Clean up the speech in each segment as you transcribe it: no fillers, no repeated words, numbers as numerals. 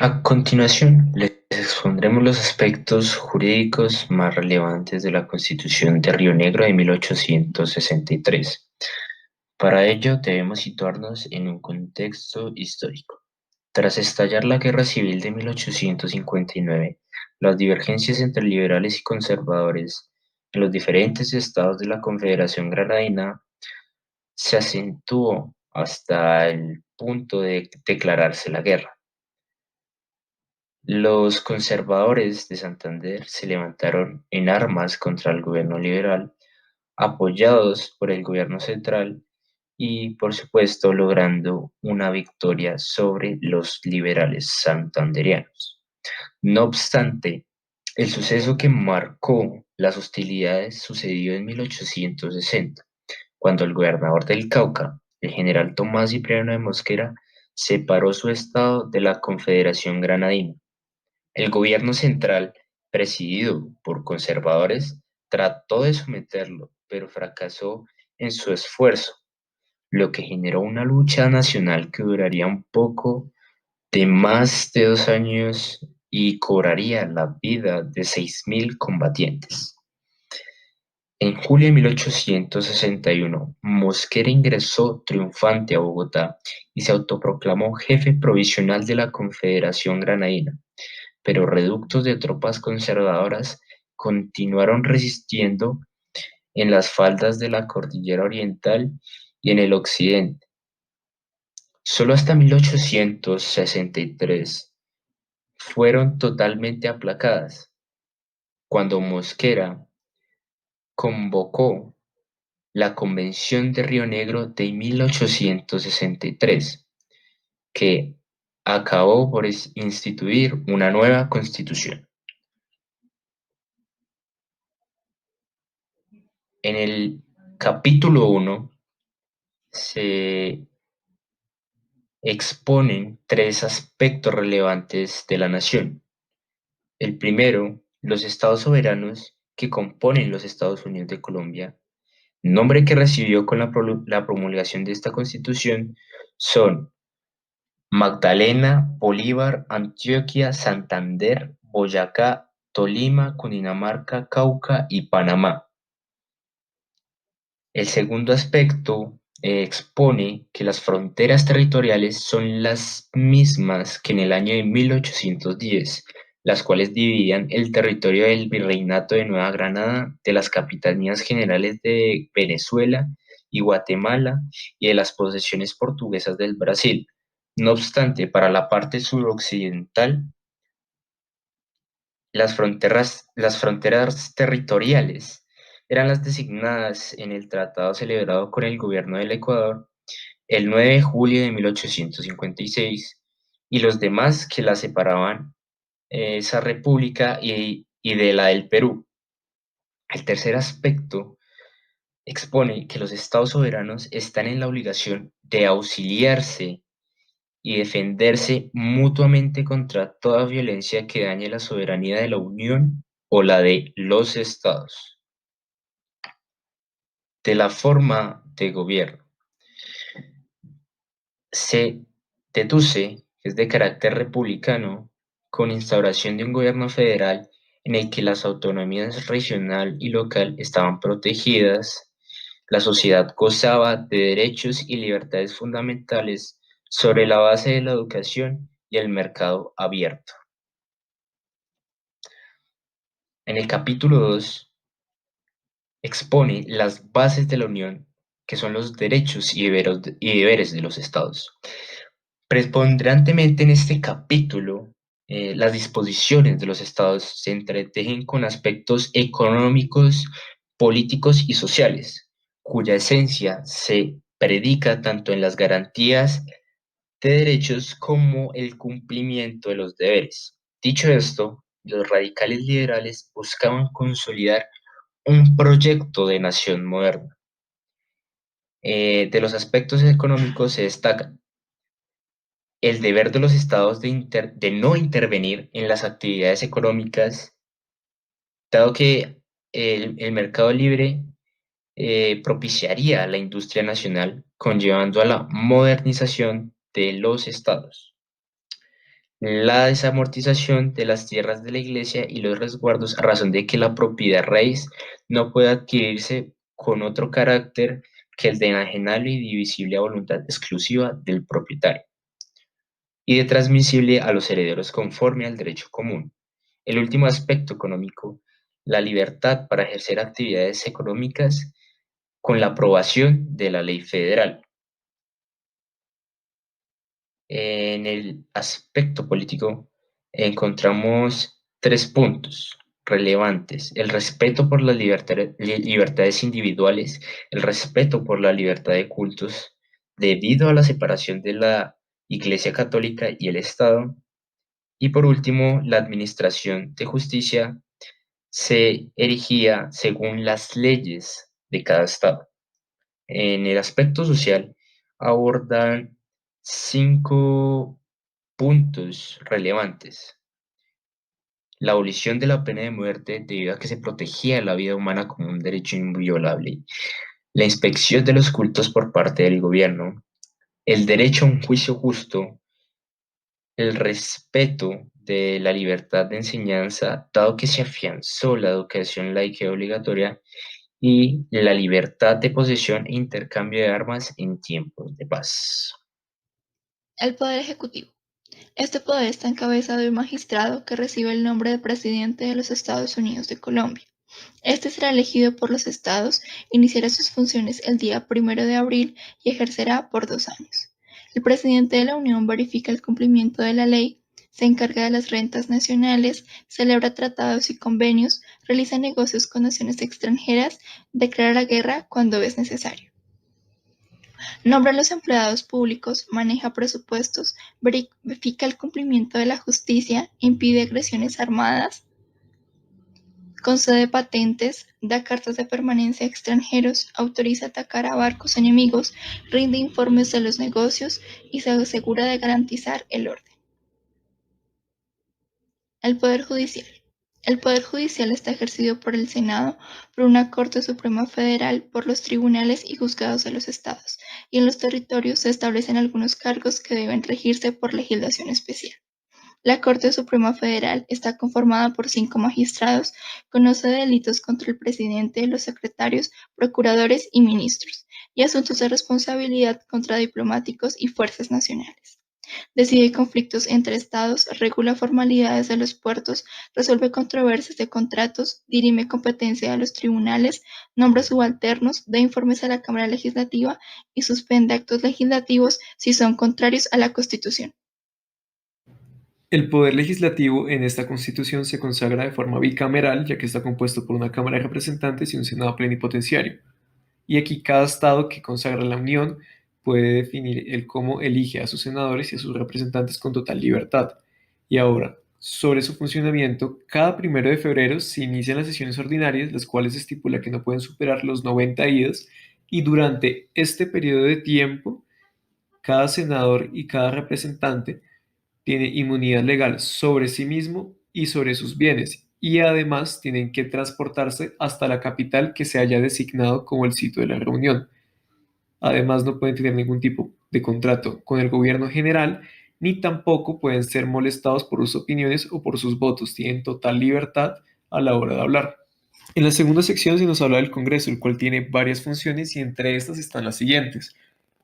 A continuación, les expondremos los aspectos jurídicos más relevantes de la Constitución de Río Negro de 1863. Para ello, debemos situarnos en un contexto histórico. Tras estallar la Guerra Civil de 1859, las divergencias entre liberales y conservadores en los diferentes estados de la Confederación Granadina se acentuó hasta el punto de declararse la guerra. Los conservadores de Santander se levantaron en armas contra el gobierno liberal, apoyados por el gobierno central y, por supuesto, logrando una victoria sobre los liberales santandereanos. No obstante, el suceso que marcó las hostilidades sucedió en 1860, cuando el gobernador del Cauca, el general Tomás Cipriano de Mosquera, separó su estado de la Confederación Granadina. El gobierno central, presidido por conservadores, trató de someterlo, pero fracasó en su esfuerzo, lo que generó una lucha nacional que duraría un poco de más de 2 años y cobraría la vida de 6.000 combatientes. En julio de 1861, Mosquera ingresó triunfante a Bogotá y se autoproclamó jefe provisional de la Confederación Granadina, pero reductos de tropas conservadoras continuaron resistiendo en las faldas de la cordillera oriental y en el occidente. Solo hasta 1863 fueron totalmente aplacadas, cuando Mosquera convocó la Convención de Río Negro de 1863, que acabó por instituir una nueva constitución. En el capítulo 1 se exponen tres aspectos relevantes de la nación. El primero, los estados soberanos que componen los Estados Unidos de Colombia, nombre que recibió con la promulgación de esta constitución, son Magdalena, Bolívar, Antioquia, Santander, Boyacá, Tolima, Cundinamarca, Cauca y Panamá. El segundo aspecto expone que las fronteras territoriales son las mismas que en el año de 1810, las cuales dividían el territorio del Virreinato de Nueva Granada de las capitanías generales de Venezuela y Guatemala y de las posesiones portuguesas del Brasil. No obstante, para la parte suroccidental, las fronteras territoriales eran las designadas en el tratado celebrado con el gobierno del Ecuador el 9 de julio de 1856 y los demás que la separaban, esa república y de la del Perú. El tercer aspecto expone que los estados soberanos están en la obligación de auxiliarse y defenderse mutuamente contra toda violencia que dañe la soberanía de la Unión o la de los estados. De la forma de gobierno. Se deduce que es de carácter republicano, con instauración de un gobierno federal en el que las autonomías regional y local estaban protegidas, la sociedad gozaba de derechos y libertades fundamentales sobre la base de la educación y el mercado abierto. En el capítulo 2 expone las bases de la Unión, que son los derechos y deberes de los estados. Preponderantemente en este capítulo, las disposiciones de los estados se entretejen con aspectos económicos, políticos y sociales, cuya esencia se predica tanto en las garantías de derechos como el cumplimiento de los deberes. Dicho esto, los radicales liberales buscaban consolidar un proyecto de nación moderna. De los aspectos económicos se destacan el deber de los estados de no intervenir en las actividades económicas, dado que el mercado libre propiciaría la industria nacional, conllevando a la modernización de los estados. la desamortización de las tierras de la iglesia y los resguardos a razón de que la propiedad raíz no puede adquirirse con otro carácter que el de enajenable y divisible a voluntad exclusiva del propietario y de transmisible a los herederos conforme al derecho común. El último aspecto económico, la libertad para ejercer actividades económicas con la aprobación de la ley federal. En el aspecto político encontramos tres puntos relevantes: el respeto por las libertades individuales, el respeto por la libertad de cultos debido a la separación de la Iglesia Católica y el Estado, y por último, la administración de justicia se erigía según las leyes de cada estado. En el aspecto social abordan cinco puntos relevantes: la abolición de la pena de muerte debido a que se protegía la vida humana como un derecho inviolable, la inspección de los cultos por parte del gobierno, el derecho a un juicio justo, el respeto de la libertad de enseñanza, dado que se afianzó la educación laica y obligatoria, y la libertad de posesión e intercambio de armas en tiempos de paz. El Poder Ejecutivo. Este poder está en cabeza de un magistrado que recibe el nombre de Presidente de los Estados Unidos de Colombia. Este será elegido por los estados, iniciará sus funciones el día 1 de abril y ejercerá por 2 años. El presidente de la Unión verifica el cumplimiento de la ley, se encarga de las rentas nacionales, celebra tratados y convenios, realiza negocios con naciones extranjeras, declara la guerra cuando es necesario. Nombra a los empleados públicos, maneja presupuestos, verifica el cumplimiento de la justicia, impide agresiones armadas, concede patentes, da cartas de permanencia a extranjeros, autoriza atacar a barcos enemigos, rinde informes de los negocios y se asegura de garantizar el orden. El Poder Judicial. El Poder Judicial está ejercido por el Senado, por una Corte Suprema Federal, por los tribunales y juzgados de los estados, y en los territorios se establecen algunos cargos que deben regirse por legislación especial. La Corte Suprema Federal está conformada por 5 magistrados, conoce delitos contra el presidente, los secretarios, procuradores y ministros, y asuntos de responsabilidad contra diplomáticos y fuerzas nacionales. Decide conflictos entre estados, regula formalidades de los puertos, resuelve controversias de contratos, dirime competencia de los tribunales, nombra subalternos, da informes a la Cámara Legislativa y suspende actos legislativos si son contrarios a la Constitución. El poder legislativo en esta Constitución se consagra de forma bicameral, ya que está compuesto por una Cámara de Representantes y un Senado plenipotenciario. Y aquí cada estado que consagra la Unión puede definir el cómo elige a sus senadores y a sus representantes con total libertad. Y ahora, sobre su funcionamiento, cada 1 de febrero se inician las sesiones ordinarias, las cuales se estipula que no pueden superar los 90 días, y durante este periodo de tiempo, cada senador y cada representante tiene inmunidad legal sobre sí mismo y sobre sus bienes, y además tienen que transportarse hasta la capital que se haya designado como el sitio de la reunión. Además, no pueden tener ningún tipo de contrato con el gobierno general, ni tampoco pueden ser molestados por sus opiniones o por sus votos. Tienen total libertad a la hora de hablar. En la segunda sección se nos habla del Congreso, el cual tiene varias funciones y entre estas están las siguientes.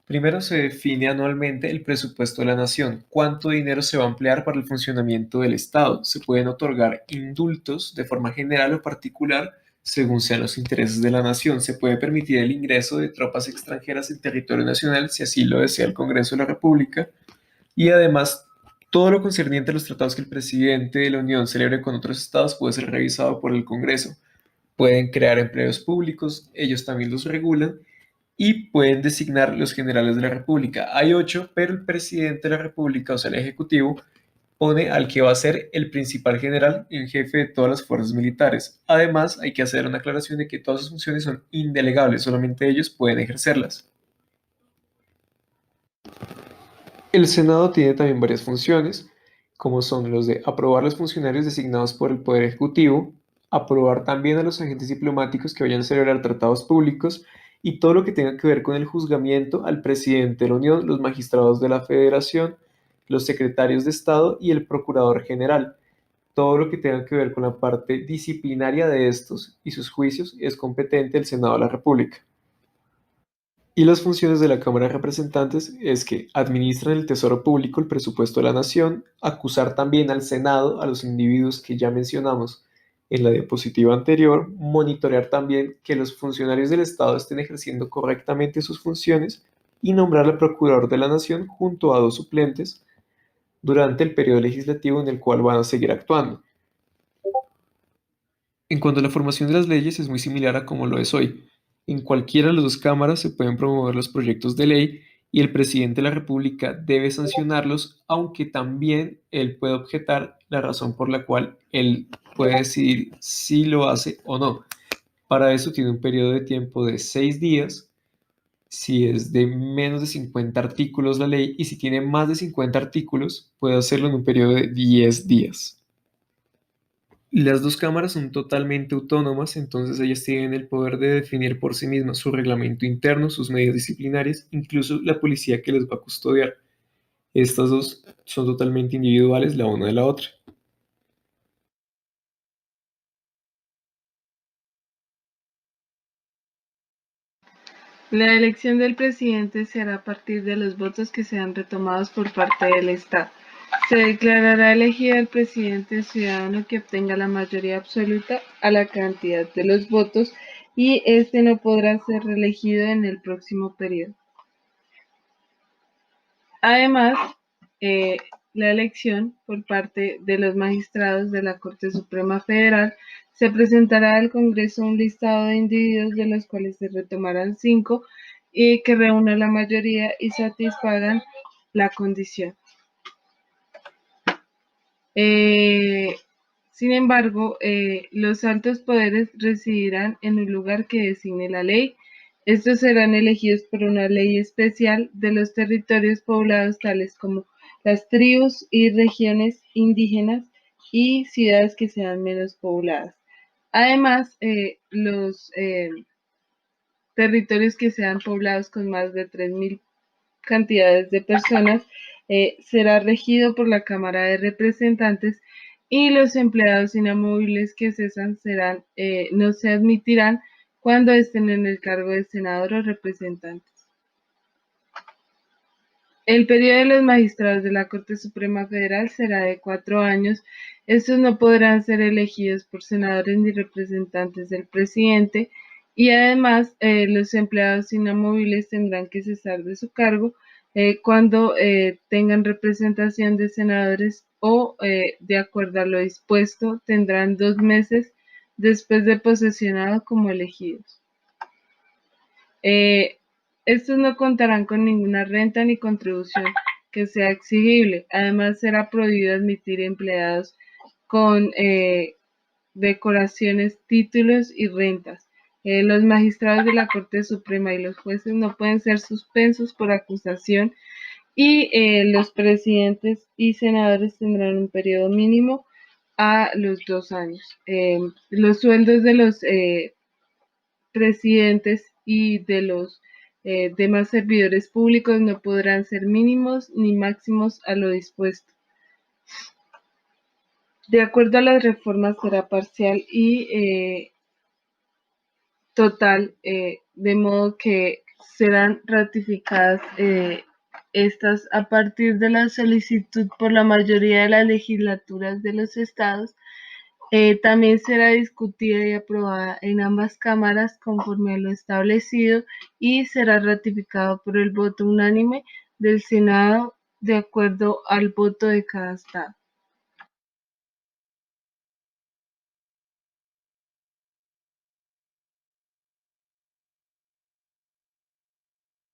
Primero, se define anualmente el presupuesto de la nación, cuánto dinero se va a emplear para el funcionamiento del Estado. Se pueden otorgar indultos de forma general o particular según sean los intereses de la nación. Se puede permitir el ingreso de tropas extranjeras en territorio nacional si así lo desea el Congreso de la República. Y además, todo lo concerniente a los tratados que el presidente de la Unión celebre con otros estados puede ser revisado por el Congreso. Pueden crear empleos públicos, ellos también los regulan y pueden designar los generales de la República. Hay 8, pero el presidente de la República, o sea, el Ejecutivo, pone al que va a ser el principal general en jefe de todas las fuerzas militares. Además, hay que hacer una aclaración de que todas sus funciones son indelegables, solamente ellos pueden ejercerlas. El Senado tiene también varias funciones, como son los de aprobar los funcionarios designados por el Poder Ejecutivo, aprobar también a los agentes diplomáticos que vayan a celebrar tratados públicos y todo lo que tenga que ver con el juzgamiento al presidente de la Unión, los magistrados de la Federación, los secretarios de Estado y el Procurador General. Todo lo que tenga que ver con la parte disciplinaria de estos y sus juicios es competente el Senado de la República. Y las funciones de la Cámara de Representantes es que administran el Tesoro Público, el presupuesto de la Nación, acusar también al Senado, a los individuos que ya mencionamos en la diapositiva anterior, monitorear también que los funcionarios del Estado estén ejerciendo correctamente sus funciones y nombrar al Procurador de la Nación junto a 2 suplentes durante el periodo legislativo en el cual van a seguir actuando. En cuanto a la formación de las leyes, es muy similar a como lo es hoy. En cualquiera de las 2 cámaras se pueden promover los proyectos de ley y el presidente de la República debe sancionarlos, aunque también él puede objetar la razón por la cual él puede decidir si lo hace o no. Para eso tiene un periodo de tiempo de 6 días, si es de menos de 50 artículos la ley, y si tiene más de 50 artículos, puede hacerlo en un periodo de 10 días. Las 2 cámaras son totalmente autónomas, entonces ellas tienen el poder de definir por sí mismas su reglamento interno, sus medidas disciplinarias, incluso la policía que les va a custodiar. Estas dos son totalmente individuales la una de la otra. La elección del presidente se hará a partir de los votos que sean retomados por parte del Estado. Se declarará elegido el presidente ciudadano que obtenga la mayoría absoluta a la cantidad de los votos y este no podrá ser reelegido en el próximo periodo. Además, la elección por parte de los magistrados de la Corte Suprema Federal se presentará al Congreso un listado de individuos de los cuales se retomarán 5 y que reúnan la mayoría y satisfagan la condición. Sin embargo, los altos poderes residirán en un lugar que designe la ley. Estos serán elegidos por una ley especial de los territorios poblados, tales como las tribus y regiones indígenas y ciudades que sean menos pobladas. Además, los territorios que sean poblados con más de 3.000 cantidades de personas será regido por la Cámara de Representantes y los empleados inamovibles que cesan no se admitirán cuando estén en el cargo de senador o representantes. El periodo de los magistrados de la Corte Suprema Federal será de 4 años. Estos no podrán ser elegidos por senadores ni representantes del presidente y además los empleados inamovibles tendrán que cesar de su cargo cuando tengan representación de senadores o, de acuerdo a lo dispuesto, tendrán 2 meses después de posesionado como elegidos. Estos no contarán con ninguna renta ni contribución que sea exigible. Además, será prohibido admitir empleados con decoraciones, títulos y rentas. Los magistrados de la Corte Suprema y los jueces no pueden ser suspensos por acusación y los presidentes y senadores tendrán un periodo mínimo a los 2 años. Los sueldos de los presidentes y de los demás servidores públicos no podrán ser mínimos ni máximos a lo dispuesto. De acuerdo a las reformas será parcial y total, de modo que serán ratificadas estas a partir de la solicitud por la mayoría de las legislaturas de los estados. También será discutida y aprobada en ambas cámaras conforme a lo establecido y será ratificado por el voto unánime del Senado de acuerdo al voto de cada estado.